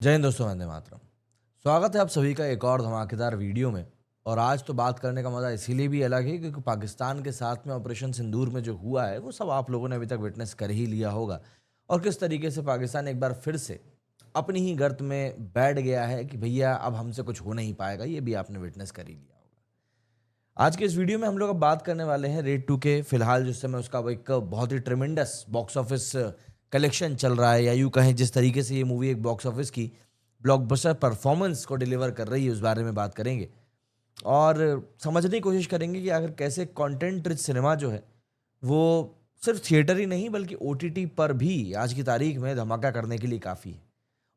जय हिंद दोस्तों, वंदे मातरम। स्वागत है आप सभी का एक और धमाकेदार वीडियो में। और आज तो बात करने का मज़ा इसीलिए भी अलग है क्योंकि पाकिस्तान के साथ में ऑपरेशन सिंदूर में जो हुआ है वो सब आप लोगों ने अभी तक विटनेस कर ही लिया होगा। और किस तरीके से पाकिस्तान एक बार फिर से अपनी ही गर्त में बैठ गया है कि भैया अब हमसे कुछ हो नहीं पाएगा, ये भी आपने विटनेस कर ही लिया होगा। आज के इस वीडियो में हम लोग अब बात करने वाले हैं रेड 2 के। फिलहाल जिस समय उसका वो एक बहुत ही ट्रिमेंडस बॉक्स ऑफिस कलेक्शन चल रहा है, या यूँ कहें जिस तरीके से ये मूवी एक बॉक्स ऑफिस की ब्लॉकबस्टर परफॉर्मेंस को डिलीवर कर रही है, उस बारे में बात करेंगे। और समझने की कोशिश करेंगे कि आखिर कैसे कंटेंट रिच सिनेमा जो है वो सिर्फ थिएटर ही नहीं बल्कि ओटीटी पर भी आज की तारीख में धमाका करने के लिए काफ़ी है।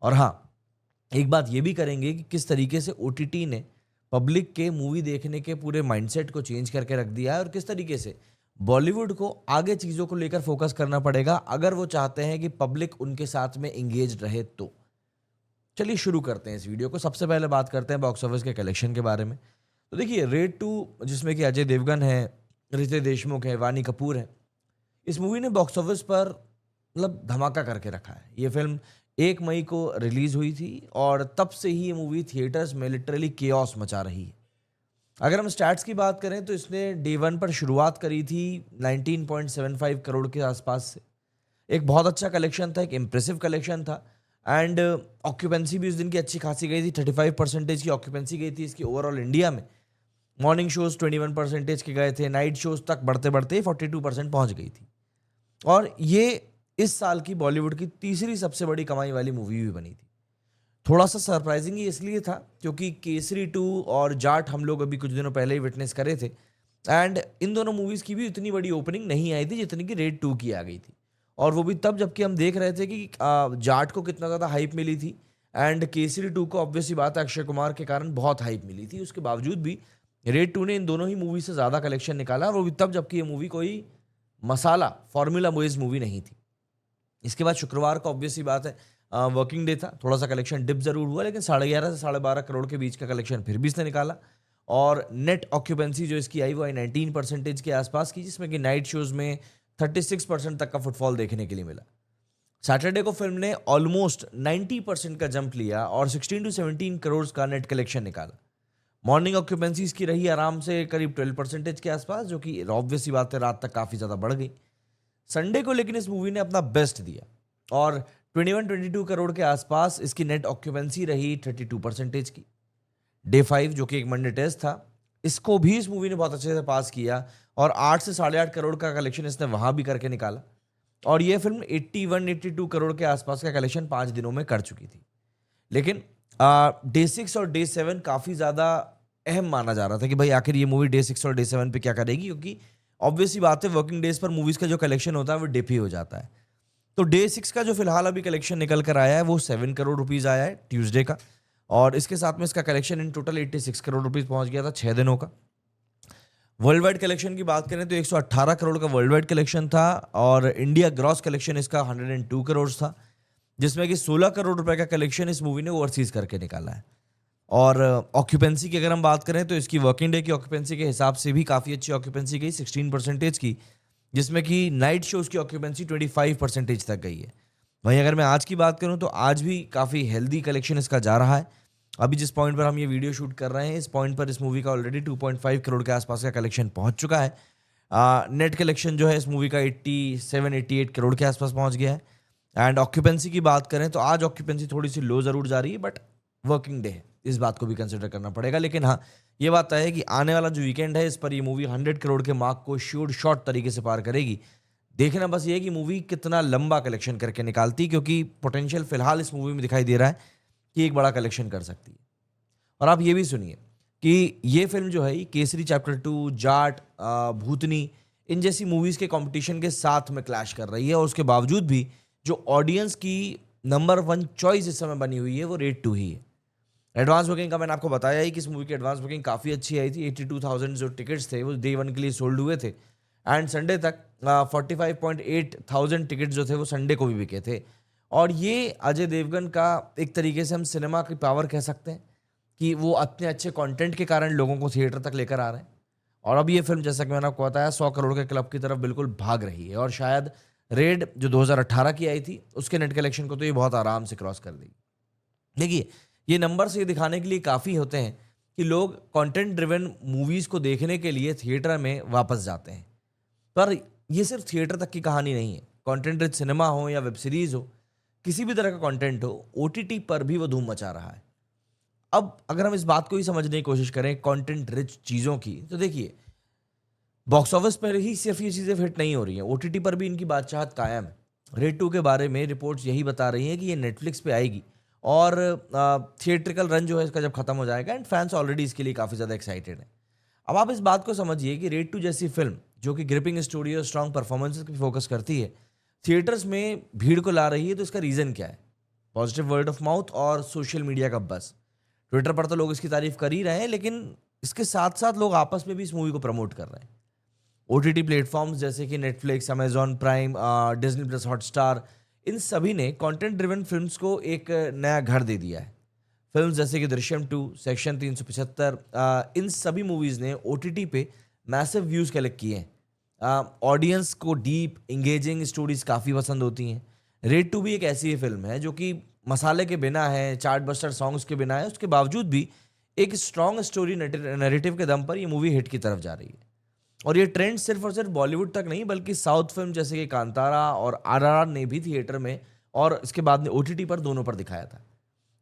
और हाँ, एक बात ये भी करेंगे कि किस तरीके से ओटीटी ने पब्लिक के मूवी देखने के पूरे माइंडसेट को चेंज करके रख दिया है, और किस तरीके से बॉलीवुड को आगे चीज़ों को लेकर फोकस करना पड़ेगा अगर वो चाहते हैं कि पब्लिक उनके साथ में एंगेज रहे। तो चलिए शुरू करते हैं इस वीडियो को। सबसे पहले बात करते हैं बॉक्स ऑफिस के कलेक्शन के बारे में। तो देखिए, रेड 2 जिसमें कि अजय देवगन है, रितेश देशमुख है, वानी कपूर है, इस मूवी ने बॉक्स ऑफिस पर मतलब धमाका करके रखा है। ये फिल्म 1 मई को रिलीज हुई थी और तब से ही ये मूवी थिएटर्स में लिटरली केओस मचा रही है। अगर हम स्टैट्स की बात करें तो इसने डे 1 पर शुरुआत करी थी 19.75 करोड़ के आसपास से। एक बहुत अच्छा कलेक्शन था, एक इम्प्रेसिव कलेक्शन था। एंड ऑक्यूपेंसी भी उस दिन की अच्छी खासी गई थी, 35% की ऑक्यूपेंसी गई थी इसकी ओवरऑल इंडिया में। मॉर्निंग शोज 21% के गए थे, नाइट शोज तक बढ़ते बढ़ते 42% पहुंच गई थी। और ये इस साल की बॉलीवुड की तीसरी सबसे बड़ी कमाई वाली मूवी भी बनी थी। थोड़ा सा सरप्राइजिंग ही इसलिए था क्योंकि केसरी 2 और जाट हम लोग अभी कुछ दिनों पहले ही विटनेस करे थे। एंड इन दोनों मूवीज़ की भी इतनी बड़ी ओपनिंग नहीं आई थी जितनी कि रेड 2 की आ गई थी। और वो भी तब जबकि हम देख रहे थे कि जाट को कितना ज़्यादा हाइप मिली थी, एंड केसरी 2 को ऑब्वियसली बात है अक्षय कुमार के कारण बहुत हाइप मिली थी। उसके बावजूद भी रेड 2 ने इन दोनों ही मूवी से ज़्यादा कलेक्शन निकाला, और वो भी तब जबकि ये मूवी कोई मसाला फॉर्मूला बेस्ड मूवी नहीं थी। इसके बाद शुक्रवार को ऑब्वियसली बात है वर्किंग डे था, थोड़ा सा कलेक्शन डिप जरूर हुआ, लेकिन 11.5 से 12.5 करोड़ के बीच का कलेक्शन फिर भी इसने निकाला। और नेट ऑक्यूपेंसी जो इसकी आई वो आई 19% के आसपास की, जिसमें कि नाइट शोज में 36% तक का फुटफॉल देखने के लिए मिला। सैटरडे को फिल्म ने ऑलमोस्ट 90% का जंप लिया और 16 to 17 करोड़ का नेट कलेक्शन निकाला। मॉर्निंग ऑक्यूपेंसी इसकी रही आराम से करीब 12% के आसपास, जो कि ऑब्वियसली बात है रात तक काफ़ी ज़्यादा बढ़ गई। संडे को लेकिन इस मूवी ने अपना बेस्ट दिया और 21-22 करोड़ के आसपास इसकी नेट ऑक्यूपेंसी रही 32% की। डे 5 जो कि एक मंडे टेस्ट था, इसको भी इस मूवी ने बहुत अच्छे से पास किया और 8 से 8.5 करोड़ का कलेक्शन इसने वहां भी करके निकाला। और ये फिल्म 81-82 करोड़ के आसपास का कलेक्शन 5 दिनों में कर चुकी थी। लेकिन डे 6 और डे 7 काफ़ी ज़्यादा अहम माना जा रहा था कि भाई आखिर ये मूवी डे 6 और डे 7 पे क्या करेगी, क्योंकि ऑब्वियसली बात है वर्किंग डेज पर मूवीज़ का जो कलेक्शन होता है वो डिप ही हो जाता है। तो डे 6 का जो फिलहाल अभी कलेक्शन निकल कर आया है वो 7 करोड़ रुपीज़ आया है ट्यूसडे का। और इसके साथ में इसका collection in total 86 crore rupees पहुंच गया था 6 दिनों का। वर्ल्ड वाइड कलेक्शन की बात करें तो 118 करोड़ का वर्ल्ड वाइड कलेक्शन था और इंडिया ग्रॉस कलेक्शन इसका 102 करोड़ था, जिसमें कि 16 करोड़ रुपए का कलेक्शन इस मूवी ने ओवरसीज करके निकाला है। और ऑक्यूपेंसी की अगर हम बात करें तो इसकी वर्किंग डे की ऑक्यूपेंसी के हिसाब से भी काफ़ी अच्छी ऑक्यूपेंसी गई 16% की, जिसमें कि नाइट शोज़ की ऑक्यूपेंसी 25% तक गई है। वहीं अगर मैं आज की बात करूं तो आज भी काफ़ी हेल्दी कलेक्शन इसका जा रहा है। अभी जिस पॉइंट पर हम ये वीडियो शूट कर रहे हैं, इस पॉइंट पर इस मूवी का ऑलरेडी 2.5 करोड़ के आसपास का कलेक्शन पहुंच चुका है। नेट कलेक्शन जो है इस मूवी का 87-88 करोड़ के आसपास पहुंच गया है। एंड ऑक्यूपेंसी की बात करें तो आज ऑक्यूपेंसी थोड़ी सी लो ज़रूर जा रही है, बट वर्किंग डे है, इस बात को भी कंसिडर करना पड़ेगा। लेकिन हाँ, ये बात तय है कि आने वाला जो वीकेंड है इस पर ये मूवी 100 करोड़ के मार्क को श्योर शॉर्ट तरीके से पार करेगी। देखना बस ये है कि मूवी कितना लंबा कलेक्शन करके निकालती है, क्योंकि पोटेंशियल फिलहाल इस मूवी में दिखाई दे रहा है कि एक बड़ा कलेक्शन कर सकती है। और आप ये भी सुनिए कि ये फिल्म जो है केसरी चैप्टर 2, जाट, भूतनी, इन जैसी मूवीज़ के कंपटीशन के साथ में क्लैश कर रही है। और उसके बावजूद भी जो ऑडियंस की नंबर 1 चॉइस इस समय बनी हुई है वो रेड 2 ही है। एडवांस बुकिंग का मैंने आपको बताया ही कि इस मूवी की एडवांस बुकिंग काफ़ी अच्छी आई थी। 82,000 जो टिकट्स थे वो डे 1 के लिए सोल्ड हुए थे, एंड संडे तक 45.8 थाउजेंड टिकट जो थे वो संडे को भी बिके थे। और ये अजय देवगन का एक तरीके से हम सिनेमा की पावर कह सकते हैं कि वो इतने अच्छे कंटेंट के कारण लोगों को थिएटर तक लेकर आ रहे हैं। और अब ये फिल्म जैसा कि मैंने आपको बताया 100 करोड़ के क्लब की तरफ बिल्कुल भाग रही है, और शायद रेड जो 2018 की आई थी उसके नेट कलेक्शन को तो ये बहुत आराम से क्रॉस कर देगी। देखिए, ये नंबर्स ये दिखाने के लिए काफ़ी होते हैं कि लोग कंटेंट ड्रिवन मूवीज़ को देखने के लिए थिएटर में वापस जाते हैं। पर ये सिर्फ थिएटर तक की कहानी नहीं है। कंटेंट रिच सिनेमा हो या वेब सीरीज़ हो, किसी भी तरह का कंटेंट हो, ओटीटी पर भी वो धूम मचा रहा है। अब अगर हम इस बात को ही समझने की कोशिश करें कंटेंट रिच चीज़ों की, तो देखिए, बॉक्स ऑफिस पर ही सिर्फ ये चीज़ें हिट नहीं हो रही हैं, ओटीटी पर भी इनकी बादशाहत कायम है। रेड 2 के बारे में रिपोर्ट्स यही बता रही हैं कि ये नेटफ्लिक्स पे आएगी और थिएट्रिकल रन जो है इसका जब खत्म हो जाएगा, एंड फैंस ऑलरेडी इसके लिए काफ़ी ज़्यादा एक्साइटेड हैं। अब आप इस बात को समझिए कि रेड 2 जैसी फिल्म जो कि ग्रिपिंग स्टोरी और स्ट्रॉन्ग परफॉर्मेंसेस पे फोकस करती है, थिएटर्स में भीड़ को ला रही है, तो इसका रीज़न क्या है? पॉजिटिव वर्ड ऑफ माउथ और सोशल मीडिया का बज़। ट्विटर पर तो लोग इसकी तारीफ कर ही रहे हैं, लेकिन इसके साथ-साथ लोग आपस में भी इस मूवी को प्रमोट कर रहे हैं। ओटीटी प्लेटफ़ॉर्म्स जैसे कि Netflix, Amazon Prime, Disney plus Hotstar, इन सभी ने कंटेंट ड्रिवन फ़िल्म्स को एक नया घर दे दिया है। फ़िल्म्स जैसे कि दृश्यम 2, सेक्शन 375, इन सभी मूवीज़ ने ओटीटी पे मैसिव व्यूज़ कलेक्ट किए हैं। ऑडियंस को डीप, एंगेजिंग स्टोरीज़ काफ़ी पसंद होती हैं। रेड 2 भी एक ऐसी ही फ़िल्म है जो कि मसाले के बिना है, चार्टबस्टर सॉन्ग्स के बिना है, उसके बावजूद भी एक स्ट्रॉन्ग स्टोरी नैरेटिव के दम पर ये मूवी हिट की तरफ जा रही है। और ये ट्रेंड सिर्फ और सिर्फ बॉलीवुड तक नहीं, बल्कि साउथ फिल्म जैसे कि कांतारा और आरआरआर ने भी थिएटर में और इसके बाद में ओटीटी पर, दोनों पर दिखाया था।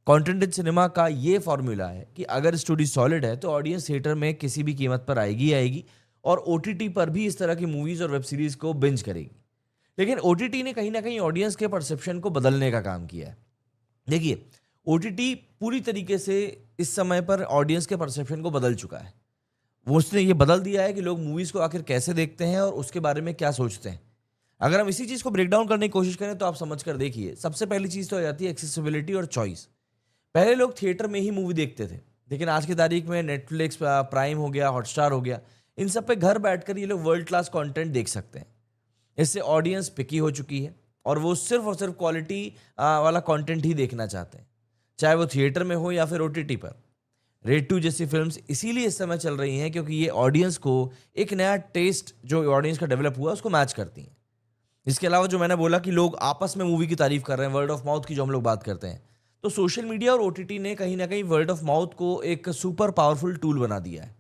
कंटेंट रिच सिनेमा का ये फॉर्मूला है कि अगर स्टोरी सॉलिड है तो ऑडियंस थिएटर में किसी भी कीमत पर आएगी ही आएगी, और ओटीटी पर भी इस तरह की मूवीज और वेब सीरीज को बिंज करेगी। लेकिन ओटीटी ने कहीं ना कहीं ऑडियंस के परसेप्शन को बदलने का काम किया है। देखिए, ओटीटी पूरी तरीके से इस समय पर ऑडियंस के परसेप्शन को बदल चुका है। वो उसने ये बदल दिया है कि लोग मूवीज़ को आखिर कैसे देखते हैं और उसके बारे में क्या सोचते हैं। अगर हम इसी चीज़ को ब्रेक डाउन करने की कोशिश करें तो आप समझ कर देखिए, सबसे पहली चीज़ तो आ जाती है एक्सेसिबिलिटी और चॉइस। पहले लोग थिएटर में ही मूवी देखते थे, लेकिन आज की तारीख में नेटफ्लिक्स, प्राइम हो गया, हॉटस्टार हो गया, इन सब पे घर बैठकर ये लोग वर्ल्ड क्लास कंटेंट देख सकते हैं। इससे ऑडियंस पिकी हो चुकी है और वो सिर्फ और सिर्फ क्वालिटी वाला कंटेंट ही देखना चाहते हैं, चाहे वो थिएटर में हो या फिर ओटीटी पर। रेड 2 जैसी फिल्म्स इसीलिए इस समय चल रही हैं क्योंकि ये ऑडियंस को एक नया टेस्ट जो ऑडियंस का डेवलप हुआ उसको मैच करती हैं। इसके अलावा जो मैंने बोला कि लोग आपस में मूवी की तारीफ कर रहे हैं, वर्ड ऑफ माउथ की जो हम लोग बात करते हैं, तो सोशल मीडिया और ओटीटी ने कहीं ना कहीं वर्ड ऑफ माउथ को एक सुपर पावरफुल टूल बना दिया है।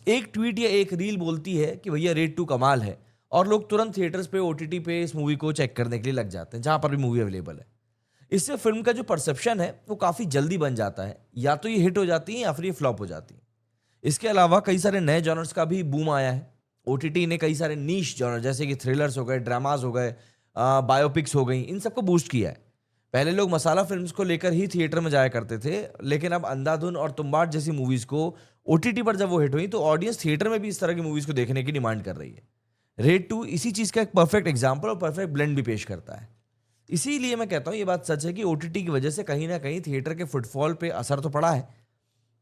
एक ट्वीट या एक रील बोलती है कि भैया रेड 2 कमाल है, और लोग तुरंत थिएटर्स पे, ओटीटी पे इस मूवी को चेक करने के लिए लग जाते हैं, जहां पर भी मूवी अवेलेबल है। इससे फिल्म का जो परसेप्शन है वो काफ़ी जल्दी बन जाता है, या तो ये हिट हो जाती है या फिर ये फ्लॉप हो जाती है। इसके अलावा कई सारे नए जॉनर्स का भी बूम आया है। ओटीटी ने कई सारे नीश जॉनर जैसे कि थ्रिलर्स हो गए, ड्रामाज हो गए, बायोपिक्स हो गई, इन सबको बूस्ट किया है। पहले लोग मसाला फिल्म्स को लेकर ही थिएटर में जाया करते थे, लेकिन अब अंधाधुन और तुम्बाड़ जैसी मूवीज़ को ओटीटी पर जब वो हिट हुई तो ऑडियंस थिएटर में भी इस तरह की मूवीज़ को देखने की डिमांड कर रही है। रेड 2 इसी चीज़ का एक परफेक्ट एग्जाम्पल और परफेक्ट ब्लेंड भी पेश करता है। इसीलिए मैं कहता हूँ ये बात सच है कि ओटीटी की वजह से कहीं ना कहीं थिएटर के फुटफॉल पे असर तो पड़ा है।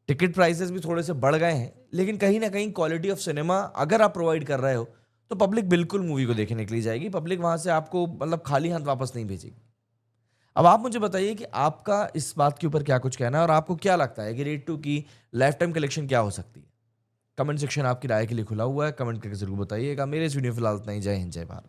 टिकट प्राइसेस भी थोड़े से बढ़ गए हैं, लेकिन कहीं ना कहीं क्वालिटी ऑफ सिनेमा अगर आप प्रोवाइड कर रहे हो तो पब्लिक बिल्कुल मूवी को देखने के लिए जाएगी। पब्लिक वहां से आपको मतलब खाली हाथ वापस नहीं भेजेगी। अब आप मुझे बताइए कि आपका इस बात के ऊपर क्या कुछ कहना है और आपको क्या लगता है कि रेड 2 की लाइफ टाइम कलेक्शन क्या हो सकती है? कमेंट सेक्शन आपकी राय के लिए खुला हुआ है, कमेंट करके जरूर बताइएगा। मेरे इस वीडियो फिलहाल इतना ही। जय हिंद, जय भारत।